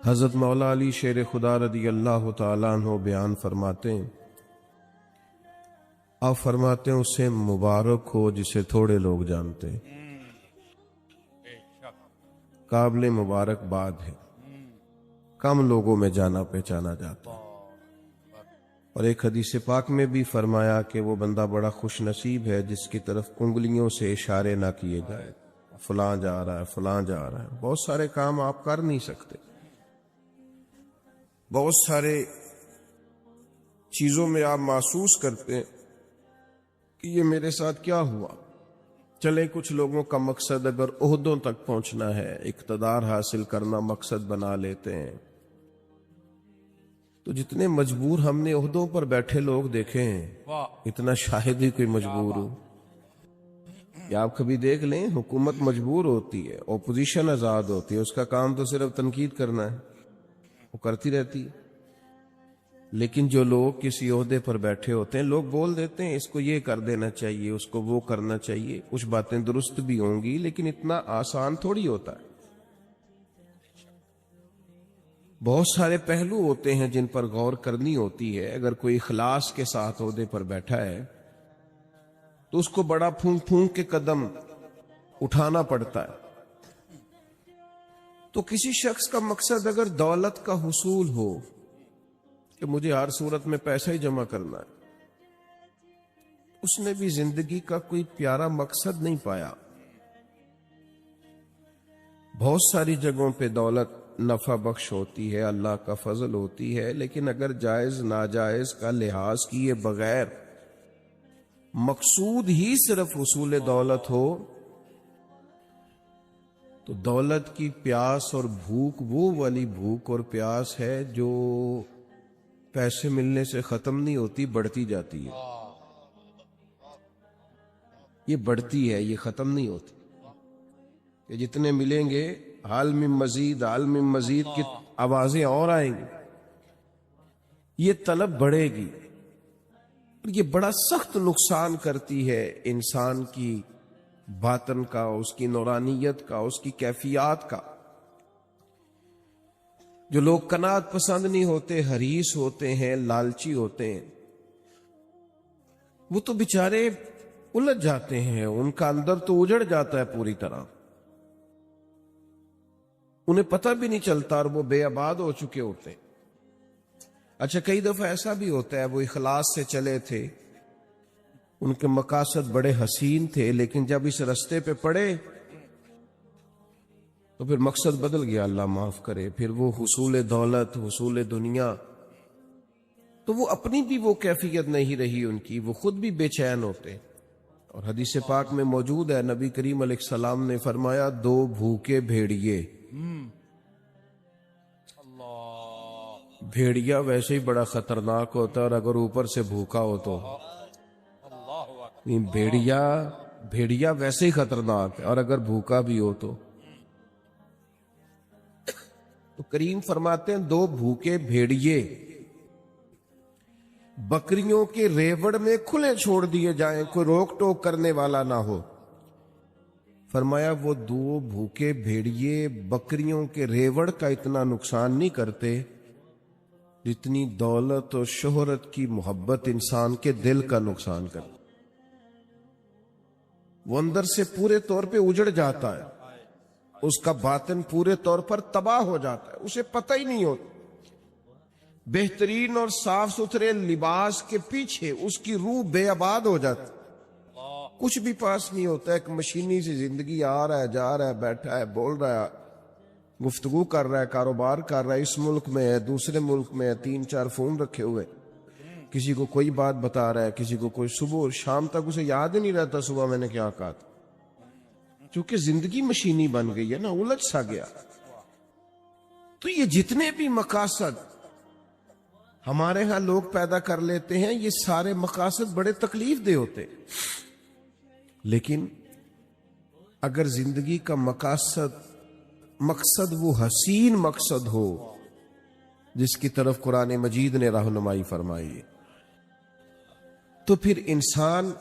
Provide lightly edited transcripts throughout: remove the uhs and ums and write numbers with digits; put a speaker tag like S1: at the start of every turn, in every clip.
S1: حضرت مولا علی شیر خدا رضی اللہ تعالیٰ عنہ بیان فرماتے ہیں، آپ فرماتے ہیں اسے مبارک ہو جسے تھوڑے لوگ جانتے ہیں، قابل مبارکباد ہے، کم لوگوں میں جانا پہچانا جاتا ہے۔ اور ایک حدیث پاک میں بھی فرمایا کہ وہ بندہ بڑا خوش نصیب ہے جس کی طرف انگلیوں سے اشارے نہ کیے جائے، فلاں جا رہا ہے، فلاں جا رہا ہے۔ بہت سارے کام آپ کر نہیں سکتے، بہت سارے چیزوں میں آپ محسوس کرتے ہیں کہ یہ میرے ساتھ کیا ہوا۔ چلیں کچھ لوگوں کا مقصد اگر عہدوں تک پہنچنا ہے، اقتدار حاصل کرنا مقصد بنا لیتے ہیں، تو جتنے مجبور ہم نے عہدوں پر بیٹھے لوگ دیکھے ہیں، اتنا شاہد ہی کوئی مجبور ہو۔ یا آپ کبھی دیکھ لیں، حکومت مجبور ہوتی ہے، اپوزیشن آزاد ہوتی ہے، اس کا کام تو صرف تنقید کرنا ہے، وہ کرتی رہتی ہے۔ لیکن جو لوگ کسی عہدے پر بیٹھے ہوتے ہیں، لوگ بول دیتے ہیں اس کو یہ کر دینا چاہیے، اس کو وہ کرنا چاہیے، کچھ باتیں درست بھی ہوں گی لیکن اتنا آسان تھوڑی ہوتا ہے۔ بہت سارے پہلو ہوتے ہیں جن پر غور کرنی ہوتی ہے۔ اگر کوئی اخلاص کے ساتھ عہدے پر بیٹھا ہے تو اس کو بڑا پھونک پھونک کے قدم اٹھانا پڑتا ہے۔ تو کسی شخص کا مقصد اگر دولت کا حصول ہو کہ مجھے ہر صورت میں پیسہ ہی جمع کرنا ہے، اس نے بھی زندگی کا کوئی پیارا مقصد نہیں پایا۔ بہت ساری جگہوں پہ دولت نفع بخش ہوتی ہے، اللہ کا فضل ہوتی ہے، لیکن اگر جائز ناجائز کا لحاظ کیے بغیر مقصود ہی صرف حصول دولت ہو تو دولت کی پیاس اور بھوک وہ والی بھوک اور پیاس ہے جو پیسے ملنے سے ختم نہیں ہوتی، بڑھتی جاتی ہے۔ یہ بڑھتی ہے، یہ ختم نہیں ہوتی کہ جتنے ملیں گے حال میں مزید، حال میں مزید کی آوازیں اور آئیں گی، یہ طلب بڑھے گی۔ یہ بڑا سخت نقصان کرتی ہے انسان کی باطن کا، اس کی نورانیت کا، اس کی کیفیات کا۔ جو لوگ قناعت پسند نہیں ہوتے، حریص ہوتے ہیں، لالچی ہوتے ہیں، وہ تو بیچارے الجھ جاتے ہیں، ان کا اندر تو اجڑ جاتا ہے پوری طرح، انہیں پتہ بھی نہیں چلتا اور وہ بے آباد ہو چکے ہوتے ہیں۔ اچھا، کئی دفعہ ایسا بھی ہوتا ہے وہ اخلاص سے چلے تھے، ان کے مقاصد بڑے حسین تھے، لیکن جب اس رستے پہ پڑے تو پھر مقصد بدل گیا، اللہ معاف کرے، پھر وہ حصول دولت، حصول دنیا، تو وہ اپنی بھی وہ کیفیت نہیں رہی ان کی، وہ خود بھی بے چین ہوتے۔ اور حدیث پاک میں موجود ہے، نبی کریم علیہ السلام نے فرمایا، دو بھوکے بھیڑیے، بھیڑیا ویسے ہی بڑا خطرناک ہوتا ہے، اور اگر اوپر سے بھوکا ہو تو بھیڑیا ویسے ہی خطرناک ہے، اور اگر بھوکا بھی ہو تو کریم فرماتے ہیں دو بھوکے بھیڑیے بکریوں کے ریوڑ میں کھلے چھوڑ دیے جائیں، کوئی روک ٹوک کرنے والا نہ ہو۔ فرمایا وہ دو بھوکے بھیڑیے بکریوں کے ریوڑ کا اتنا نقصان نہیں کرتے جتنی دولت اور شہرت کی محبت انسان کے دل کا نقصان کرتی۔ وہ اندر سے پورے طور پہ اجڑ جاتا ہے، اس کا باطن پورے طور پر تباہ ہو جاتا ہے، اسے پتہ ہی نہیں ہوتا۔ بہترین اور صاف ستھرے لباس کے پیچھے اس کی روح بے آباد ہو جاتی، کچھ بھی پاس نہیں ہوتا، ایک مشینی سی زندگی، آ رہا ہے، جا رہا ہے، بیٹھا ہے، بول رہا ہے، گفتگو کر رہا ہے، کاروبار کر رہا ہے، اس ملک میں ہے، دوسرے ملک میں ہے، 3-4 فون رکھے ہوئے، کسی کو کوئی بات بتا رہا ہے، کسی کو کوئی، صبح شام تک اسے یاد ہی نہیں رہتا صبح میں نے کیا کہا تھا، کیونکہ زندگی مشینی بن گئی ہے نا، الجھ سا گیا۔ تو یہ جتنے بھی مقاصد ہمارے ہاں لوگ پیدا کر لیتے ہیں، یہ سارے مقاصد بڑے تکلیف دہ ہوتے، لیکن اگر زندگی کا مقصد وہ حسین مقصد ہو جس کی طرف قرآن مجید نے رہنمائی فرمائی ہے، تو پھر انسان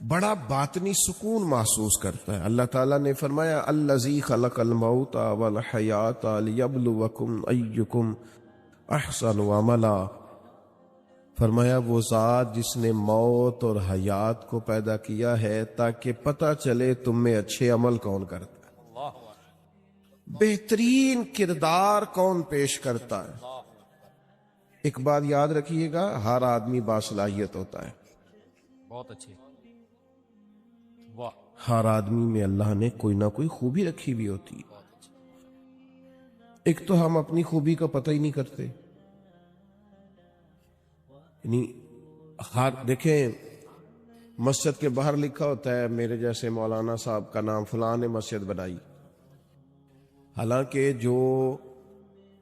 S1: بڑا باطنی سکون محسوس کرتا ہے. اللہ تعالیٰ نے فرمایا الذی خلق الموت والحیات لیبلوکم ایکم احسن عملا. فرمایا وہ ذات جس نے موت اور حیات کو پیدا کیا ہے تاکہ پتہ چلے تم میں اچھے عمل کون کرتا ہے, بہترین کردار کون پیش کرتا ہے. ایک بات یاد رکھیے گا, ہر آدمی باصلاحیت ہوتا ہے.
S2: بہت اچھی, واہ,
S1: ہر آدمی میں اللہ نے کوئی نہ کوئی خوبی رکھی ہوئی ہوتی ہے. ایک تو ہم اپنی خوبی کا پتہ ہی نہیں کرتے. یعنی دیکھیں مسجد کے باہر لکھا ہوتا ہے میرے جیسے مولانا صاحب کا نام فلاں نے مسجد بنائی, حالانکہ جو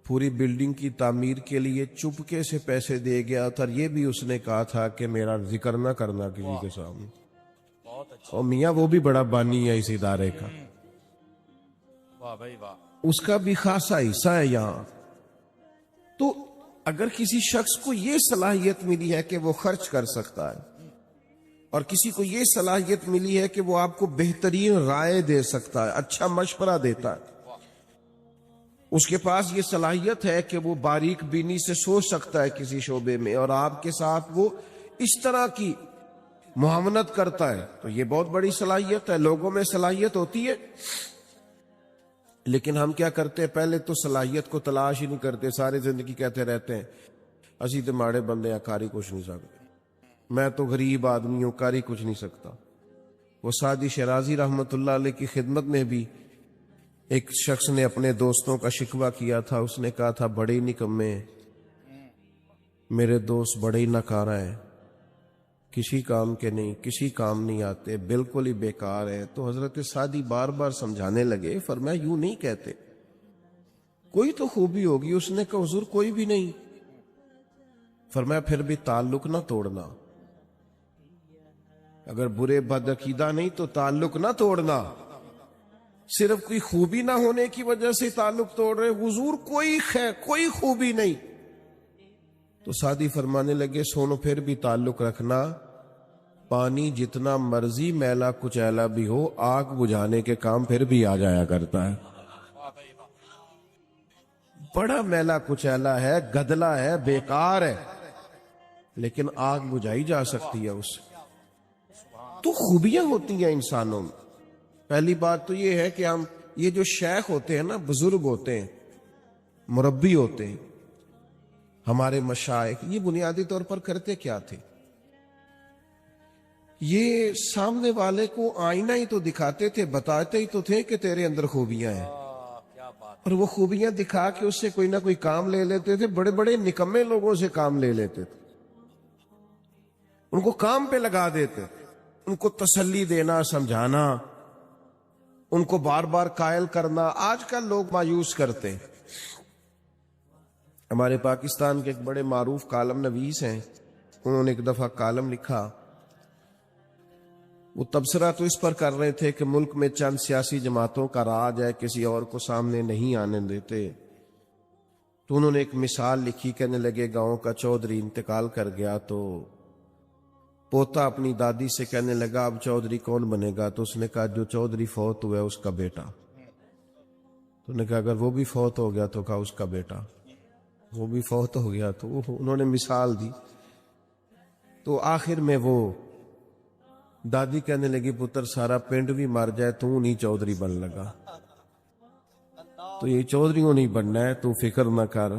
S1: پوری بلڈنگ کی تعمیر کے لیے چپکے سے پیسے دے گیا تھا یہ بھی اس نے کہا تھا کہ میرا ذکر نہ کرنا کسی کے سامنے.
S2: بہت اچھا,
S1: اور میاں وہ بھی بڑا بانی ہے اس ادارے کا,
S2: واہ بھائی واہ.
S1: اس کا بھی خاصا حصہ ہے یہاں. تو اگر کسی شخص کو یہ صلاحیت ملی ہے کہ وہ خرچ کر سکتا ہے, اور کسی کو یہ صلاحیت ملی ہے کہ وہ آپ کو بہترین رائے دے سکتا ہے, اچھا مشورہ دیتا ہے, اس کے پاس یہ صلاحیت ہے کہ وہ باریک بینی سے سوچ سکتا ہے کسی شعبے میں, اور آپ کے ساتھ وہ اس طرح کی معاونت کرتا ہے, تو یہ بہت بڑی صلاحیت ہے. لوگوں میں صلاحیت ہوتی ہے, لیکن ہم کیا کرتے ہیں, پہلے تو صلاحیت کو تلاش ہی نہیں کرتے, ساری زندگی کہتے رہتے ہیں اسی تو ماڑے بندے ہیں, کاری کچھ نہیں سکتے, میں تو غریب آدمی ہوں, کاری کچھ نہیں سکتا. وہ سعدی شیرازی رحمت اللہ علیہ کی خدمت میں بھی ایک شخص نے اپنے دوستوں کا شکوہ کیا تھا. اس نے کہا تھا بڑے نکمے میرے دوست, بڑے ہی ناکارہ ہیں, کسی کام کے نہیں, کسی کام نہیں آتے, بالکل ہی بیکار ہے. تو حضرت سعدی بار بار سمجھانے لگے, فرمایا یوں نہیں کہتے, کوئی تو خوبی ہوگی. اس نے کہا حضور کوئی بھی نہیں. فرمایا پھر بھی تعلق نہ توڑنا, اگر برے بدعقیدہ نہیں تو تعلق نہ توڑنا. صرف کوئی خوبی نہ ہونے کی وجہ سے تعلق توڑ رہے, حضور کوئی خوبی نہیں. تو سعدی فرمانے لگے سونو پھر بھی تعلق رکھنا, پانی جتنا مرضی میلا کچیلا بھی ہو, آگ بجھانے کے کام پھر بھی آ جایا کرتا ہے. بڑا میلا کچیلا ہے, گدلا ہے, بیکار ہے, لیکن آگ بجھائی جا سکتی ہے اس سے. تو خوبیاں ہوتی ہیں انسانوں میں. پہلی بات تو یہ ہے کہ ہم یہ جو شیخ ہوتے ہیں نا, بزرگ ہوتے ہیں, مربی ہوتے ہیں, ہمارے مشائخ, یہ بنیادی طور پر کرتے کیا تھے؟ یہ سامنے والے کو آئینہ ہی تو دکھاتے تھے, بتاتے ہی تو تھے کہ تیرے اندر خوبیاں ہیں, اور وہ خوبیاں دکھا کے اس سے کوئی نہ کوئی کام لے لیتے تھے. بڑے بڑے نکمے لوگوں سے کام لے لیتے تھے, ان کو کام پہ لگا دیتے, ان کو تسلی دینا, سمجھانا, ان کو بار بار قائل کرنا. آج کل لوگ مایوس کرتے ہیں. ہمارے پاکستان کے ایک بڑے معروف کالم نویس ہیں, انہوں نے ایک دفعہ کالم لکھا. وہ تبصرہ تو اس پر کر رہے تھے کہ ملک میں چند سیاسی جماعتوں کا راج ہے, کسی اور کو سامنے نہیں آنے دیتے. تو انہوں نے ایک مثال لکھی, کہنے لگے گاؤں کا چودھری انتقال کر گیا تو پوتا اپنی دادی سے کہنے لگا اب چودھری کون بنے گا؟ تو اس نے کہا جو چودھری فوت ہوا ہے اس کا بیٹا. تو نے کہا اگر وہ بھی فوت ہو گیا تو کہا اس کا بیٹا. وہ بھی فوت ہو گیا تو انہوں نے مثال دی. تو آخر میں وہ دادی کہنے لگی پتر سارا پنڈ بھی مر جائے تو نہیں چودھری بن لگا, تو یہ چودھریوں نہیں بننا ہے, تو فکر نہ کر.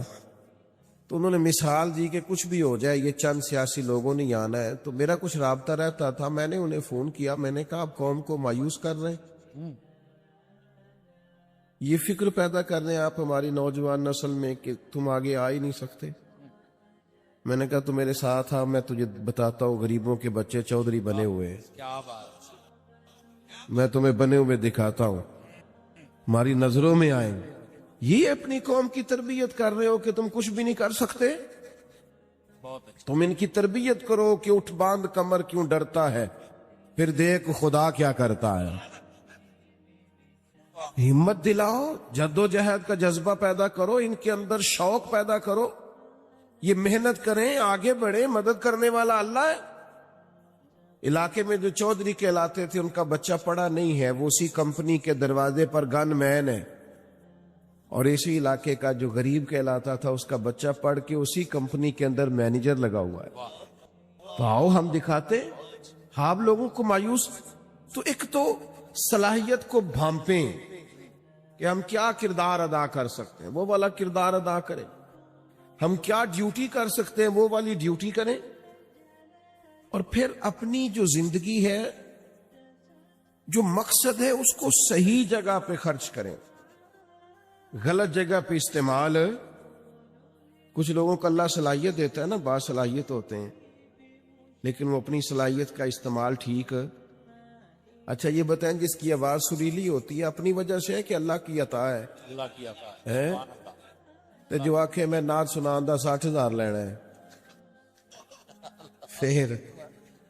S1: تو انہوں نے مثال دی کہ کچھ بھی ہو جائے یہ چند سیاسی لوگوں نے آنا ہے. تو میرا کچھ رابطہ رہتا تھا, میں نے انہیں فون کیا, میں نے کہا آپ قوم کو مایوس کر رہے ہیں, یہ فکر پیدا کر رہے ہیں آپ ہماری نوجوان نسل میں کہ تم آگے آ ہی نہیں سکتے. میں نے کہا تو میرے ساتھ آ, میں تجھے بتاتا ہوں غریبوں کے بچے چودھری بنے ہوئے ہیں,
S2: کیا بات,
S1: میں تمہیں بنے ہوئے دکھاتا ہوں, ہماری نظروں میں آئیں گے. یہ اپنی قوم کی تربیت کر رہے ہو کہ تم کچھ بھی نہیں کر سکتے.
S2: بہت اچھا.
S1: تم ان کی تربیت کرو کہ اٹھ باندھ کمر کیوں ڈرتا ہے, پھر دیکھ خدا کیا کرتا ہے. ہمت دلاؤ, جد و جہد کا جذبہ پیدا کرو, ان کے اندر شوق پیدا کرو, یہ محنت کریں, آگے بڑھیں, مدد کرنے والا اللہ ہے. علاقے میں جو چودھری کہلاتے تھے ان کا بچہ پڑھا نہیں ہے، وہ اسی کمپنی کے دروازے پر گن مین ہے، اور اسی علاقے کا جو غریب کہلاتا تھا اس کا بچہ پڑھ کے اسی کمپنی کے اندر مینیجر لگا ہوا ہے. تو آؤ ہم دکھاتے ہیں. آپ لوگوں کو مایوس تو ایک تو صلاحیت کو بھانپیں کہ ہم کیا کردار ادا کر سکتے ہیں، وہ والا کردار ادا کریں. ہم کیا ڈیوٹی کر سکتے ہیں، وہ والی ڈیوٹی کریں. اور پھر اپنی جو زندگی ہے، جو مقصد ہے، اس کو صحیح جگہ پہ خرچ کریں. غلط جگہ پہ استعمال. کچھ لوگوں کو اللہ صلاحیت دیتا ہے نا، باصلاحیت ہوتے ہیں، لیکن وہ اپنی صلاحیت کا استعمال ٹھیک. اچھا یہ بتائیں، جس کی آواز سریلی ہوتی ہے اپنی وجہ سے ہے کہ اللہ کی عطا ہے؟
S2: اللہ کی عطا
S1: ہے.
S2: سبحان اللہ.
S1: تو جو آنکھیں میں نعت سناندہ 60,000 لینا ہے، پھر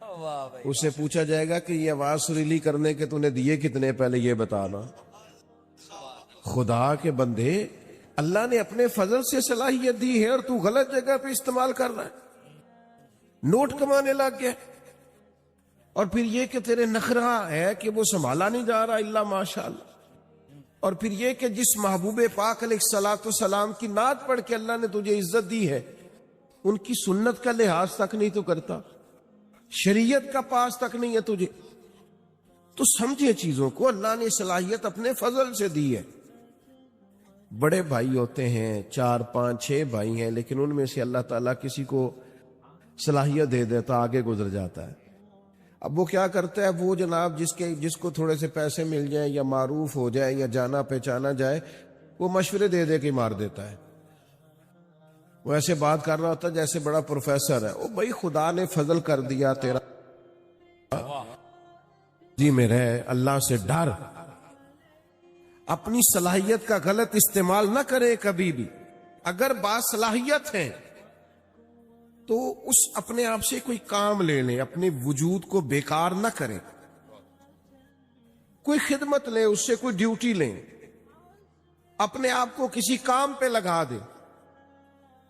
S2: واہ بھائی
S1: اس سے پوچھا جائے گا کہ یہ آواز سریلی کرنے کے تو نے دیے کتنے، پہلے یہ بتانا. خدا کے بندے، اللہ نے اپنے فضل سے صلاحیت دی ہے اور تو غلط جگہ پہ استعمال کر رہا ہے، نوٹ کمانے لگ گیا. اور پھر یہ کہ تیرے نخرہ ہے کہ وہ سنبھالا نہیں جا رہا الا ماشاءاللہ. اور پھر یہ کہ جس محبوب پاک علیہ الصلوۃ والسلام کی نعت پڑھ کے اللہ نے تجھے عزت دی ہے، ان کی سنت کا لحاظ تک نہیں تو کرتا، شریعت کا پاس تک نہیں ہے تجھے. تو سمجھے چیزوں کو، اللہ نے صلاحیت اپنے فضل سے دی ہے. بڑے بھائی ہوتے ہیں، 4 5 6 بھائی ہیں، لیکن ان میں سے اللہ تعالیٰ کسی کو صلاحیت دے دیتا، آگے گزر جاتا ہے. اب وہ کیا کرتا ہے، وہ جناب جس کو تھوڑے سے پیسے مل جائیں یا معروف ہو جائے یا جانا پہچانا جائے، وہ مشورے دے دے کے مار دیتا ہے. وہ ایسے بات کر رہا ہوتا جیسے بڑا پروفیسر ہے. او بھائی خدا نے فضل کر دیا، تیرا جی میں رہے، اللہ سے ڈر. اپنی صلاحیت کا غلط استعمال نہ کرے کبھی بھی. اگر باصلاحیت ہے تو اس اپنے آپ سے کوئی کام لے لیں، اپنے وجود کو بیکار نہ کریں. کوئی خدمت لیں، اس سے کوئی ڈیوٹی لیں، اپنے آپ کو کسی کام پہ لگا دیں،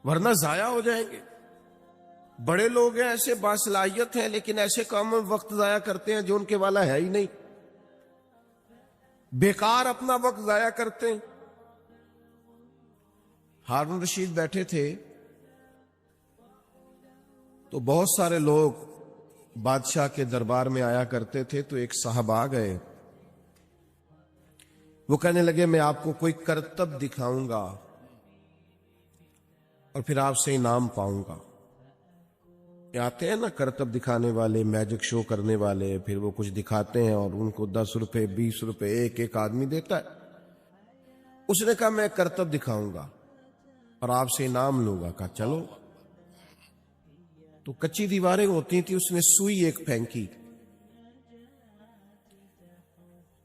S1: ورنہ ضائع ہو جائیں گے. بڑے لوگ ہیں ایسے باصلاحیت ہیں، لیکن ایسے کاموں میں وقت ضائع کرتے ہیں جو ان کے والا ہے ہی نہیں، بیکار اپنا وقت ضائع کرتے ہیں. ہارون رشید بیٹھے تھے تو بہت سارے لوگ بادشاہ کے دربار میں آیا کرتے تھے. تو ایک صاحب آ گئے، وہ کہنے لگے میں آپ کو کوئی کرتب دکھاؤں گا اور پھر آپ سے انعام پاؤں گا. یہ آتے ہیں نا کرتب دکھانے والے، میجک شو کرنے والے، پھر وہ کچھ دکھاتے ہیں اور ان کو 10 روپے 20 روپے ایک آدمی دیتا ہے. اس نے کہا میں کرتب دکھاؤں گا اور آپ سے انعام لوں گا. کہا چلو. تو کچی دیواریں ہوتی تھی، اس نے سوئی ایک پھینکی،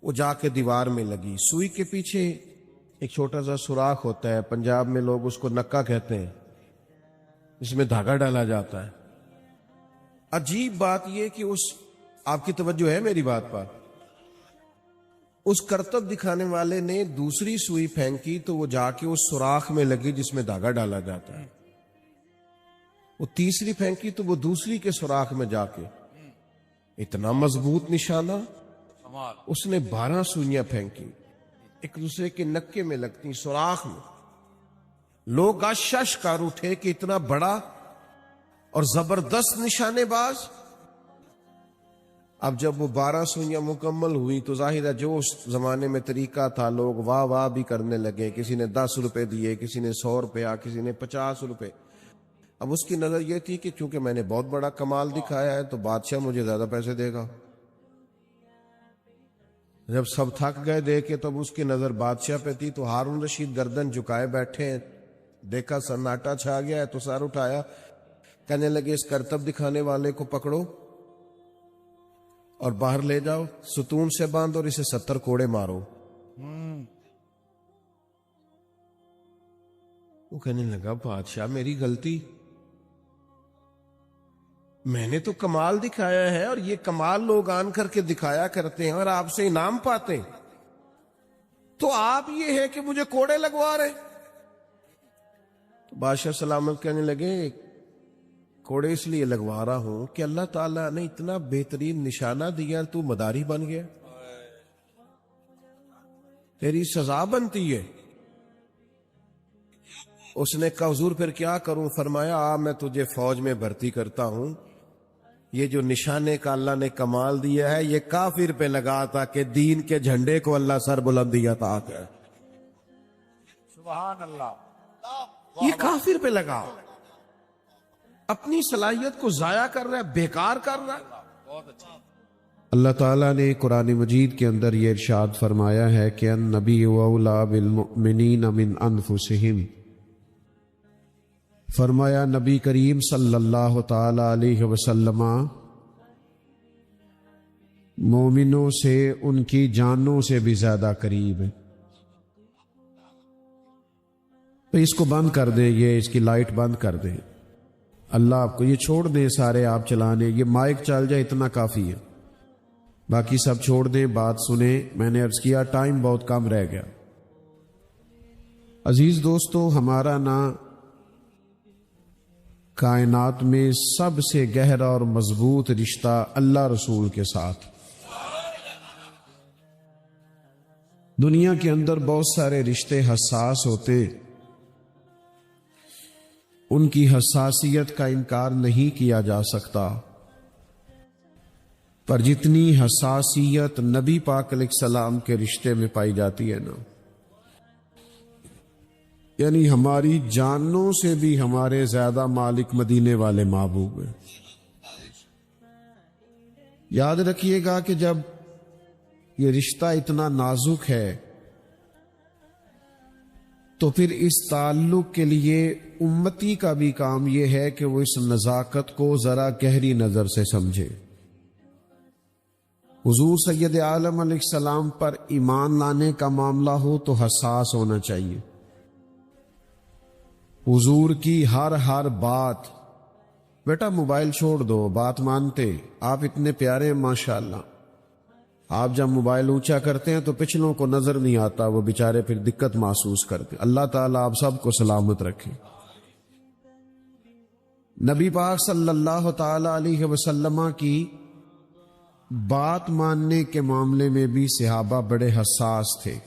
S1: وہ جا کے دیوار میں لگی. سوئی کے پیچھے ایک چھوٹا سا سوراخ ہوتا ہے، پنجاب میں لوگ اس کو نکا کہتے ہیں، اس میں دھاگا ڈالا جاتا ہے. عجیب بات یہ کہ آپ کی توجہ ہے میری بات پر، اس کرتب دکھانے والے نے دوسری سوئی پھینکی تو وہ جا کے اس سوراخ میں لگی جس میں دھاگا ڈالا جاتا ہے. وہ تیسری پھینکی تو وہ دوسری کے سوراخ میں جا کے، اتنا مضبوط نشانہ.
S2: کمال.
S1: اس نے 12 سوئیاں پھینکی، ایک دوسرے کے نکے میں لگتی، سوراخ میں. لوگ آشش کر اٹھے کہ اتنا بڑا اور زبردست نشانے باز. اب جب وہ 12 سوئیاں مکمل ہوئی تو ظاہر ہے جو اس زمانے میں طریقہ تھا، لوگ واہ واہ بھی کرنے لگے. کسی نے 10 روپے دیے، کسی نے 100 روپیہ، کسی نے 50 روپے. اب اس کی نظر یہ تھی کہ چونکہ میں نے بہت بڑا کمال دکھایا ہے تو بادشاہ مجھے زیادہ پیسے دے گا. جب سب تھک گئے دے کے تب اس کی نظر بادشاہ پہ تھی. تو ہارون رشید گردن جھکائے بیٹھے ہیں، دیکھا سناٹا چھا گیا ہے تو سر اٹھایا، کہنے لگے اس کرتب دکھانے والے کو پکڑو اور باہر لے جاؤ، ستون سے باندھ اور اسے 70 کوڑے مارو. وہ کہنے لگا بادشاہ میری غلطی، میں نے تو کمال دکھایا ہے اور یہ کمال لوگ آن کر کے دکھایا کرتے ہیں اور آپ سے انعام پاتے ہیں، تو آپ یہ ہے کہ مجھے کوڑے لگوا رہے. تو بادشاہ سلامت کہنے لگے کوڑے اس لیے لگوا رہا ہوں کہ اللہ تعالیٰ نے اتنا بہترین نشانہ دیا، تو مداری بن گیا، تیری سزا بنتی ہے۔ اس نے کہا حضور پھر کیا کروں؟ فرمایا میں تجھے فوج میں بھرتی کرتا ہوں، یہ جو نشانے کا اللہ نے کمال دیا ہے یہ کافر پہ لگا تھا کہ دین کے جھنڈے کو اللہ سر بلندی عطا کرے،
S2: سبحان اللہ،
S1: یہ کافر پہ لگا، اپنی صلاحیت کو ضائع کر رہا ہے، بیکار کر رہا ہے۔
S2: بہت اچھا۔
S3: اللہ تعالیٰ نے قرآن مجید کے اندر یہ ارشاد فرمایا ہے کہ النبی اولا بالمؤمنین من انفسہم، فرمایا نبی کریم صلی اللہ تعالی علیہ وسلم مومنوں سے ان کی جانوں سے بھی زیادہ قریب ہے۔ تو اس کو بند کر دیں، یہ اس کی لائٹ بند کر دیں، اللہ آپ کو یہ چھوڑ دیں، سارے آپ چلانے، یہ مائک چل جائے اتنا کافی ہے، باقی سب چھوڑ دیں، بات سنیں۔ میں نے عرض کیا ٹائم بہت کم رہ گیا۔ عزیز دوستو، ہمارا نا کائنات میں سب سے گہرا اور مضبوط رشتہ اللہ رسول کے ساتھ۔ دنیا کے اندر بہت سارے رشتے حساس ہوتے، ان کی حساسیت کا انکار نہیں کیا جا سکتا، پر جتنی حساسیت نبی پاک علیہ السلام کے رشتے میں پائی جاتی ہے نا، یعنی ہماری جانوں سے بھی ہمارے زیادہ مالک مدینے والے محبوب ہیں۔ یاد رکھیے گا کہ جب یہ رشتہ اتنا نازک ہے تو پھر اس تعلق کے لیے امتی کا بھی کام یہ ہے کہ وہ اس نزاکت کو ذرا گہری نظر سے سمجھے۔ حضور سید عالم علیہ السلام پر ایمان لانے کا معاملہ ہو تو حساس ہونا چاہیے۔ حضور کی ہر بات، بیٹا موبائل چھوڑ دو، بات مانتے، آپ اتنے پیارے ہیں ماشاءاللہ، آپ جب موبائل اونچا کرتے ہیں تو پچھلوں کو نظر نہیں آتا، وہ بیچارے پھر دقت محسوس کرتے۔ اللہ تعالیٰ آپ سب کو سلامت رکھے۔ نبی پاک صلی اللہ تعالی علیہ وسلم کی بات ماننے کے معاملے میں بھی صحابہ بڑے حساس تھے۔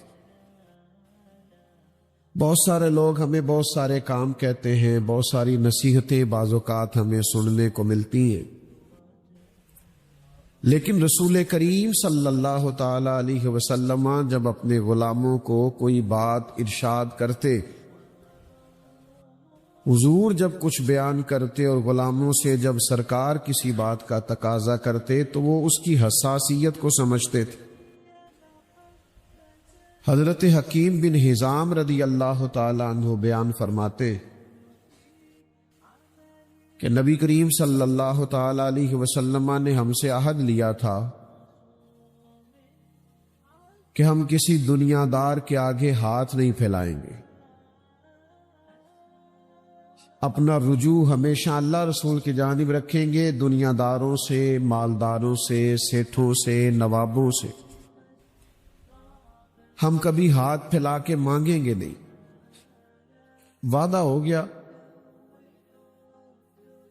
S3: بہت سارے لوگ ہمیں بہت سارے کام کہتے ہیں، بہت ساری نصیحتیں بعض اوقات ہمیں سننے کو ملتی ہیں، لیکن رسول کریم صلی اللہ تعالی علیہ وسلم جب اپنے غلاموں کو کوئی بات ارشاد کرتے، حضور جب کچھ بیان کرتے اور غلاموں سے جب سرکار کسی بات کا تقاضا کرتے تو وہ اس کی حساسیت کو سمجھتے تھے۔ حضرت حکیم بن حزام رضی اللہ تعالی عنہ بیان فرماتے کہ نبی کریم صلی اللہ تعالی علیہ وسلم نے ہم سے عہد لیا تھا کہ ہم کسی دنیا دار کے آگے ہاتھ نہیں پھیلائیں گے، اپنا رجوع ہمیشہ اللہ رسول کی جانب رکھیں گے، دنیا داروں سے، مالداروں سے، سیٹھوں سے، نوابوں سے ہم کبھی ہاتھ پھیلا کے مانگیں گے نہیں۔ وعدہ ہو گیا،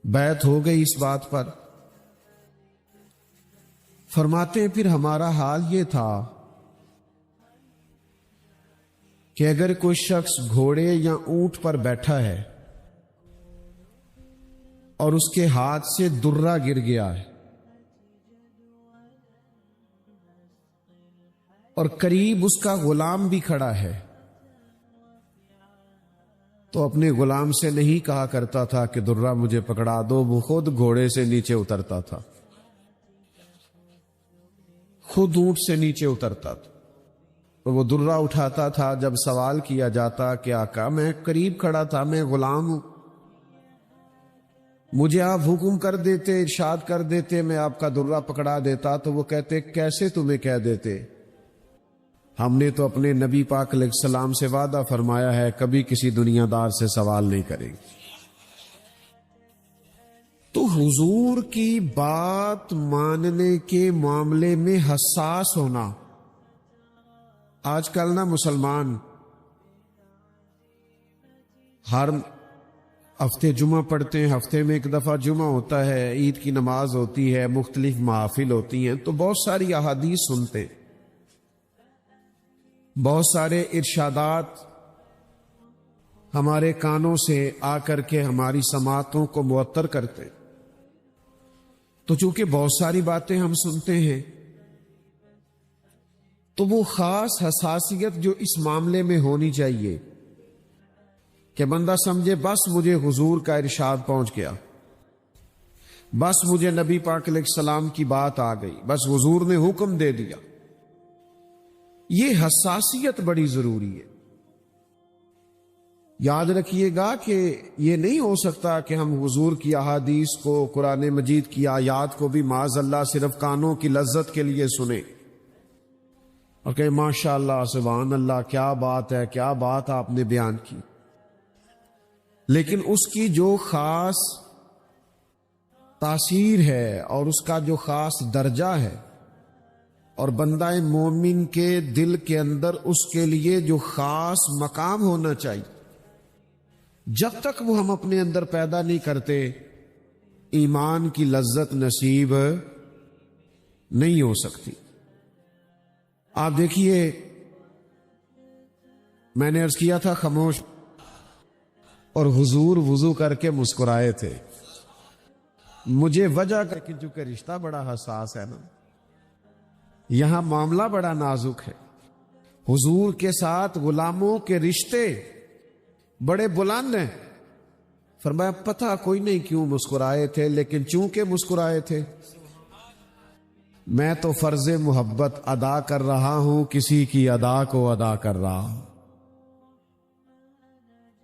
S3: بیعت ہو گئی اس بات پر۔ فرماتے ہیں پھر ہمارا حال یہ تھا کہ اگر کوئی شخص گھوڑے یا اونٹ پر بیٹھا ہے اور اس کے ہاتھ سے درہ گر گیا ہے اور قریب اس کا غلام بھی کھڑا ہے تو اپنے غلام سے نہیں کہا کرتا تھا کہ درہ مجھے پکڑا دو، وہ خود گھوڑے سے نیچے اترتا تھا، خود اونٹ سے نیچے اترتا تھا اور وہ درہ اٹھاتا تھا۔ جب سوال کیا جاتا کہ آقا میں قریب کھڑا تھا، میں غلام ہوں، مجھے آپ حکم کر دیتے، ارشاد کر دیتے، میں آپ کا درہ پکڑا دیتا، تو وہ کہتے کیسے تمہیں کہہ دیتے، ہم نے تو اپنے نبی پاک علیہ السلام سے وعدہ فرمایا ہے کبھی کسی دنیا دار سے سوال نہیں کریں گے۔ تو حضور کی بات ماننے کے معاملے میں حساس ہونا، آج کل نا مسلمان ہر ہفتے جمعہ پڑھتے ہیں، ہفتے میں ایک دفعہ جمعہ ہوتا ہے، عید کی نماز ہوتی ہے، مختلف محافل ہوتی ہیں، تو بہت ساری احادیث سنتے ہیں، بہت سارے ارشادات ہمارے کانوں سے آ کر کے ہماری سماعتوں کو معطر کرتے ہیں۔ تو چونکہ بہت ساری باتیں ہم سنتے ہیں، تو وہ خاص حساسیت جو اس معاملے میں ہونی چاہیے کہ بندہ سمجھے بس مجھے حضور کا ارشاد پہنچ گیا، بس مجھے نبی پاک علیہ السلام کی بات آ گئی، بس حضور نے حکم دے دیا۔ یہ حساسیت بڑی ضروری ہے۔ یاد رکھیے گا کہ یہ نہیں ہو سکتا کہ ہم حضور کی احادیث کو، قرآن مجید کی آیات کو بھی معاذ اللہ صرف کانوں کی لذت کے لیے سنیں اور کہ ماشاء اللہ سبحان اللہ کیا بات ہے، کیا بات آپ نے بیان کی، لیکن اس کی جو خاص تاثیر ہے اور اس کا جو خاص درجہ ہے اور بندہ مومن کے دل کے اندر اس کے لیے جو خاص مقام ہونا چاہیے، جب تک وہ ہم اپنے اندر پیدا نہیں کرتے، ایمان کی لذت نصیب نہیں ہو سکتی۔ آپ دیکھیے، میں نے عرض کیا تھا خاموش، اور حضور وضو کر کے مسکرائے تھے، مجھے وجہ کر کے، چونکہ رشتہ بڑا حساس ہے نا، یہاں معاملہ بڑا نازک ہے، حضور کے ساتھ غلاموں کے رشتے بڑے بلند ہیں۔ فرمایا پتہ کوئی نہیں کیوں مسکرائے تھے، لیکن چونکہ مسکرائے تھے، میں تو فرض محبت ادا کر رہا ہوں، کسی کی ادا کو ادا کر رہا ہوں۔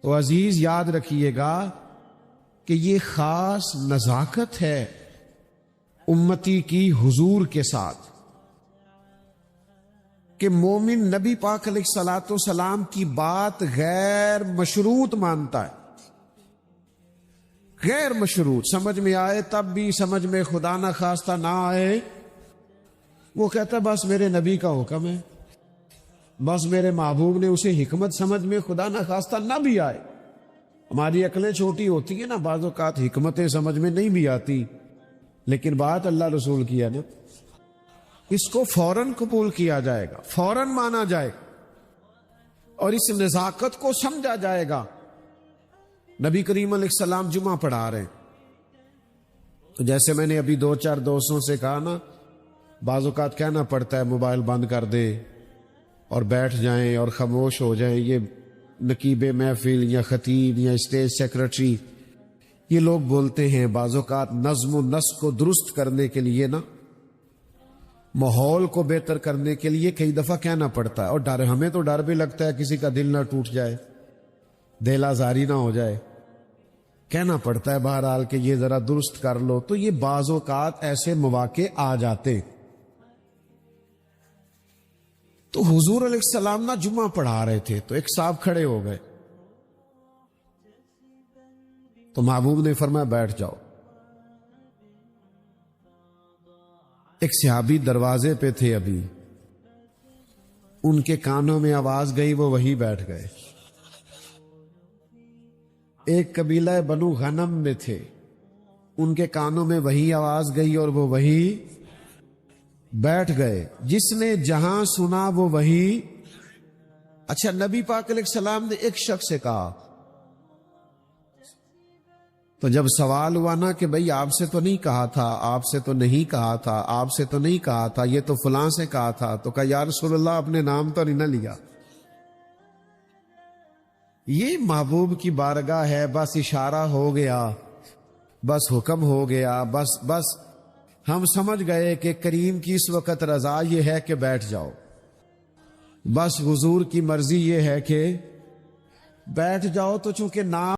S3: تو عزیز یاد رکھیے گا کہ یہ خاص نزاکت ہے امتی کی حضور کے ساتھ، کہ مومن نبی پاک علیہ الصلوۃ والسلام کی بات غیر مشروط مانتا ہے، غیر مشروط، سمجھ میں آئے تب بھی، سمجھ میں خدا نہ خواستہ نہ آئے، وہ کہتا ہے بس میرے نبی کا حکم ہے، بس میرے محبوب نے اسے حکمت سمجھ میں خدا نہ خواستہ نہ بھی آئے۔ ہماری عقلیں چھوٹی ہوتی ہیں نا، بعض اوقات حکمتیں سمجھ میں نہیں بھی آتی، لیکن بات اللہ رسول کی ہے نا، اس کو فوراً قبول کیا جائے گا، فوراً مانا جائے گا، اور اس نزاکت کو سمجھا جائے گا۔ نبی کریم علیہ السلام جمعہ پڑھا رہے ہیں، تو جیسے میں نے ابھی 2-4 دوستوں سے کہا نا، بعض اوقات کہنا پڑتا ہے موبائل بند کر دے اور بیٹھ جائیں اور خاموش ہو جائیں۔ یہ نقیب محفل یا خطیب یا اسٹیج سیکرٹری یہ لوگ بولتے ہیں، بعض اوقات نظم و نسق کو درست کرنے کے لیے نا، ماحول کو بہتر کرنے کے لیے کئی دفعہ کہنا پڑتا ہے، اور ڈر، ہمیں تو ڈر بھی لگتا ہے کسی کا دل نہ ٹوٹ جائے، دل آزاری نہ ہو جائے، کہنا پڑتا ہے بہرحال کہ یہ ذرا درست کر لو۔ تو یہ بعض اوقات ایسے مواقع آ جاتے ہیں۔ تو حضور علیہ السلام نا جمعہ پڑھا رہے تھے، تو ایک صاحب کھڑے ہو گئے، تو محبوب نے فرمایا بیٹھ جاؤ۔ ایک صحابی دروازے پہ تھے، ابھی ان کے کانوں میں آواز گئی، وہ وہی بیٹھ گئے۔ ایک قبیلہ بنو غنم میں تھے، ان کے کانوں میں وہی آواز گئی اور وہ وہی بیٹھ گئے۔ جس نے جہاں سنا وہ وہی۔ اچھا، نبی پاک علیہ السلام نے ایک شخص سے کہا، تو جب سوال ہوا نا کہ بھئی آپ سے تو نہیں کہا تھا، آپ سے تو نہیں کہا تھا، آپ سے تو نہیں کہا تھا، یہ تو فلاں سے کہا تھا، تو کہا یا رسول اللہ اپنے نام تو نہیں نہ لیا۔ یہ محبوب کی بارگاہ ہے، بس اشارہ ہو گیا، بس حکم ہو گیا، بس ہم سمجھ گئے کہ کریم کی اس وقت رضا یہ ہے کہ بیٹھ جاؤ، بس حضور کی مرضی یہ ہے کہ بیٹھ جاؤ۔ تو چونکہ نام